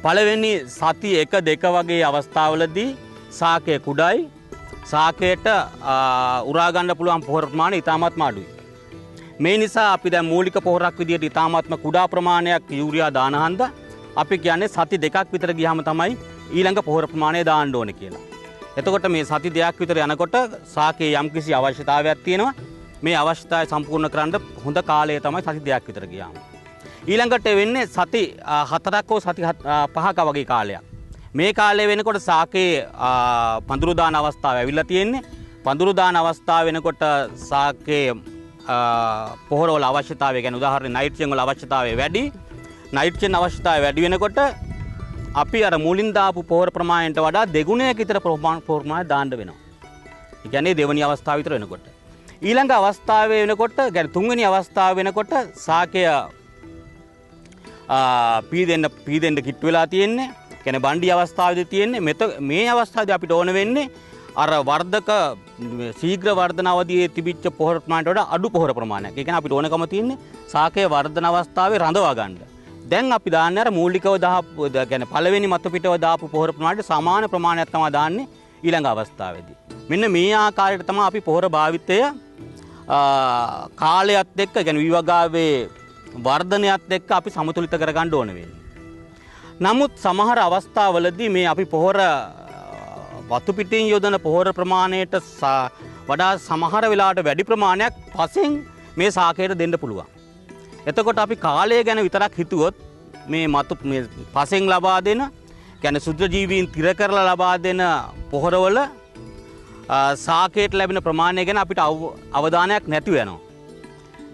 පළවෙනි සති 1 2 වගේ අවස්ථාවලදී ශාකය කුඩායි. ශාකයට උරා ගන්න පුළුවන් පොහොර ප්‍රමාණය ඉතාමත්ම අඩුයි. මේ නිසා අපි දැන් මූලික පොහොරක් විදියට ඉතාමත්ම කුඩා ප්‍රමාණයක් යූරියා දාන හන්දා අපි කියන්නේ සති 2ක් විතර ගියාම තමයි ඊළඟ පොහොර ප්‍රමාණය දාන්න ඕනේ කියලා. එතකොට මේ සති 2ක් විතර යනකොට ශාකයේ යම්කිසි අවශ්‍යතාවයක් තියෙනවා. මේ අවශ්‍යතාවය සම්පූර්ණ කරන්න හොඳ කාලය තමයි සති 2ක් විතර ගියාම. ඊළඟට වෙන්නේ සති 4ක් හෝ සති 5ක වගේ කාලයක්. මේ කාලය වෙනකොට ශාකයේ පඳුරු දාන අවස්ථාව ඇවිල්ලා තියෙන්නේ. පඳුරු දාන අවස්ථාව වෙනකොට ශාකයේ පොහොර වල අවශ්‍යතාවය ගැන උදාහරණ නයිට්‍රජන් වල අවශ්‍යතාවය වැඩි. නයිට්‍රජන් අවශ්‍යතාවය වැඩි වෙනකොට අපි අර මුලින් දාපු පොහොර ප්‍රමාණයට වඩා දෙගුණයක විතර ප්‍රමාණය දාන්න වෙනවා. ඒ කියන්නේ දෙවෙනි අවස්ථාව විතර වෙනකොට. ඊළඟ අවස්ථාවේ වෙනකොට يعني තුන්වෙනි අවස්ථාව වෙනකොට ශාකය පීදෙන්න කිට්ටු වෙලා තියෙන්නේ. කියන්නේ බණ්ඩි අවස්ථාවේදී තියෙන්නේ මේ අවස්ථාවේදී අපිට ඕන වෙන්නේ අර වර්ධක ශීඝ්‍ර වර්ධන අවධියේ තිබිච්ච පොහොර ප්‍රමාණයට වඩා අඩු පොහොර ප්‍රමාණයක්. ඒ කියන්නේ අපිට ඕනකම තියෙන්නේ ශාකයේ වර්ධන අවස්ථාවේ රඳවා ගන්න. දැන් අපි දාන්නේ අර මූලිකව දාපු කියන්නේ පළවෙනි මත පිටව දාපු පොහොර ප්‍රමාණයට සමාන ප්‍රමාණයක් තමයි දාන්නේ ඊළඟ අවස්ථාවේදී. මෙන්න මේ ආකාරයට තමයි අපි පොහොර භාවිතය කාලයත් එක්ක කියන්නේ විවගාවේ වර්ධනයත් එක්ක අපි සමතුලිත කරගන්න ඕන වෙන්නේ. නමුත් සමහර අවස්ථාවලදී මේ අපි පොහොර වතු පිටින් යොදන පොහොර ප්‍රමාණයට වඩා සමහර වෙලාවට වැඩි ප්‍රමාණයක් පසෙන් මේ ශාකයට දෙන්න පුළුවන්. එතකොට අපි කාලය ගැන විතරක් හිතුවොත් මේ පසෙන් ලබා දෙන කියන්නේ සුද්ධ ජීවීන් තිර කරලා ලබා දෙන පොහොරවල ශාකයට ලැබෙන ප්‍රමාණය ගැන අපිට අවධානයක් නැතිව යනවා.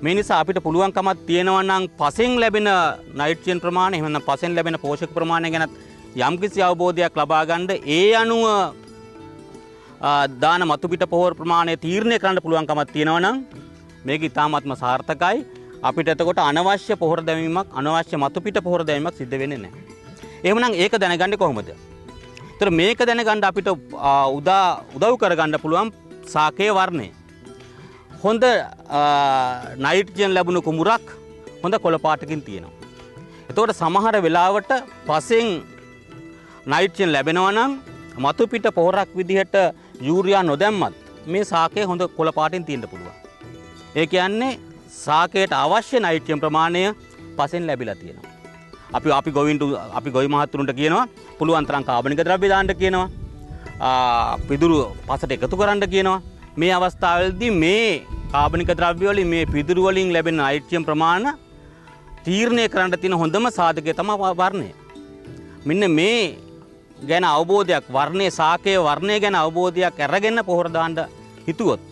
මේ නිසා අපිට පුළුවන්කමක් තියෙනවා නම් පසෙන් ලැබෙන නයිට්‍රජන් ප්‍රමාණය එහෙම නැත්නම් පසෙන් ලැබෙන පෝෂක ප්‍රමාණය ගැන යම්කිසි අවබෝධයක් ලබා ගන්න ඒ අනුව දාන මතු පිට පොහොර ප්‍රමාණය තීරණය කරන්න පුළුවන්කමක් තියෙනවා නම් මේක ඉතාමත්ම සාර්ථකයි. අපිට එතකොට අනවශ්‍ය පොහොර දැමීමක් අනවශ්‍ය මතු පිට පොහොර දැමීමක් සිද්ධ වෙන්නේ නැහැ. එහෙමනම් ඒක දැනගන්නේ කොහොමද? ඒතර මේක දැනගන්න අපිට උදව් කරගන්න පුළුවන් ශාකයේ වර්ණය. හොඳ නයිට්‍රජන් ලැබුණු කුඹුරක් හොඳ කොළ පාටකින් තියෙනවා. එතකොට සමහර වෙලාවට පසෙන් නයිට්‍රජන් ලැබෙනවා නම් මතු පිට පොහොරක් විදිහට යූරියා නොදැම්මත් මේ ශාකයේ හොඳ කොළ පාටින් තියෙන්න පුළුවන්. ඒ කියන්නේ ශාකයට අවශ්‍ය නයිට්‍රජන් ප්‍රමාණය පසෙන් ලැබිලා තියෙනවා. අපි ගොවි මහත්තුරුන්ට කියනවා පුළුවන් තරම් කාබනික ද්‍රව්‍ය දාන්න කියනවා. පිදුරු පසට එකතු කරන්න කියනවා. මේ අවස්ථාවේදී මේ කාබනික ද්‍රව්‍ය වලින් මේ පිදුරු වලින් ලැබෙන නයිට්‍රජන් ප්‍රමාණය තීරණය කරන්න තියෙන හොඳම සාධකය තමයි වර්ණය. මෙන්න මේ ගැන අවබෝධයක් වර්ණයේ ශාකයේ වර්ණය ගැන අවබෝධයක් අරගෙන පොහොර දාන්න හිතුවොත්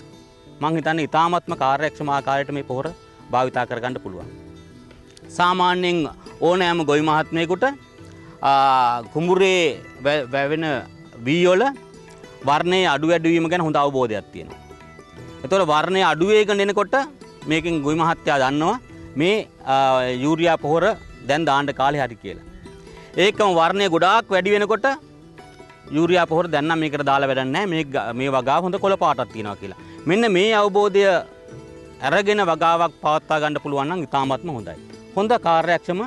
මං හිතන්නේ ඉතාමත්ම කාර්යක්ෂම ආකාරයට මේ පොහොර භාවිතා කරගන්න පුළුවන්. සාමාන්‍යයෙන් ඕනෑම ගොවි මහත්මයෙකුට කුඹුරේ වැවෙන වී වල වර්ණයේ අඩු වැඩි වීම ගැන හොඳ අවබෝධයක් තියෙනවා. ඒතකොට වර්ණයේ අඩු වේගන එනකොට මේකෙන් ගොවි මහත්තයා දන්නවා මේ යූරියා පොහොර දැන් දාන්න කාලේ හරි කියලා. ඒකම වර්ණය ගොඩාක් වැඩි වෙනකොට යූරියා පොහොර දැන් නම් මේකට දාලා වැඩක් නැහැ. මේ වගාව හොඳ කොළ පාටක් තියෙනවා කියලා. මෙන්න මේ අවබෝධය අරගෙන වගාවක් පවත්වා ගන්න පුළුවන් නම් ඉතාමත්ම හොඳයි. හොඳ කාර්යක්ෂම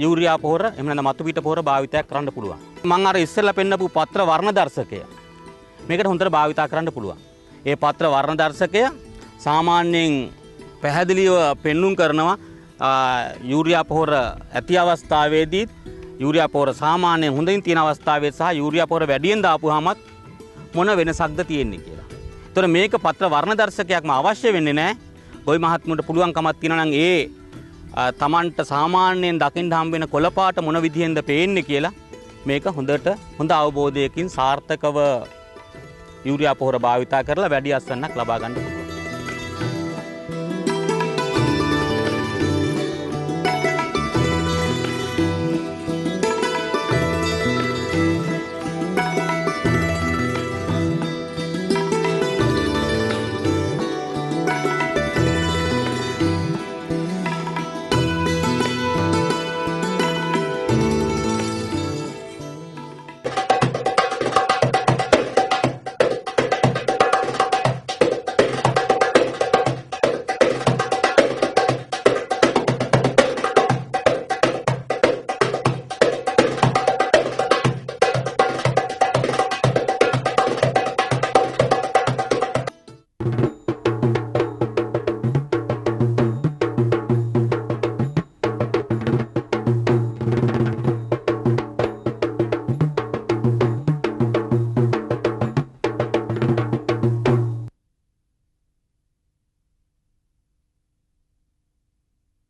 යූරියා පොහොර එහෙම නැත්නම් මතු පිට පොහොර භාවිතයක් කරන්න පුළුවන්. මම අර ඉස්සෙල්ලා පෙන්නපු පත්‍ර වර්ණ දර්ශකය මේකට හොඳට භාවිතා කරන්න පුළුවන්. ඒ පත්‍ර වර්ණ දර්ශකය සාමාන්‍යයෙන් පැහැදිලිව පෙන්눔 කරනවා යූරියා පොහොර ඇති අවස්ථාවේදී යූරියා පොහොර සාමාන්‍යයෙන් හොඳින් තියෙන අවස්ථාවේ සහ යූරියා පොහොර වැඩියෙන් දාපුවාමත් මොන වෙනසක්ද තියෙන්නේ කියලා. ඒතර මේක පත්‍ර වර්ණ දර්ශකයක්ම අවශ්‍ය වෙන්නේ නැහැ. ගොවි මහත්මුන්ට පුළුවන්කමක් තියෙනවා නම් ඒ තමන්ට සාමාන්‍යයෙන් දකින්න හම්බ වෙන කොළ පාට මොන විදිහෙන්ද පේන්නේ කියලා මේක හොඳ අවබෝධයකින් සාර්ථකව යූරියා පොහොර භාවිතා කරලා වැඩි අස්වැන්නක් ලබා ගන්න පුළුවන්.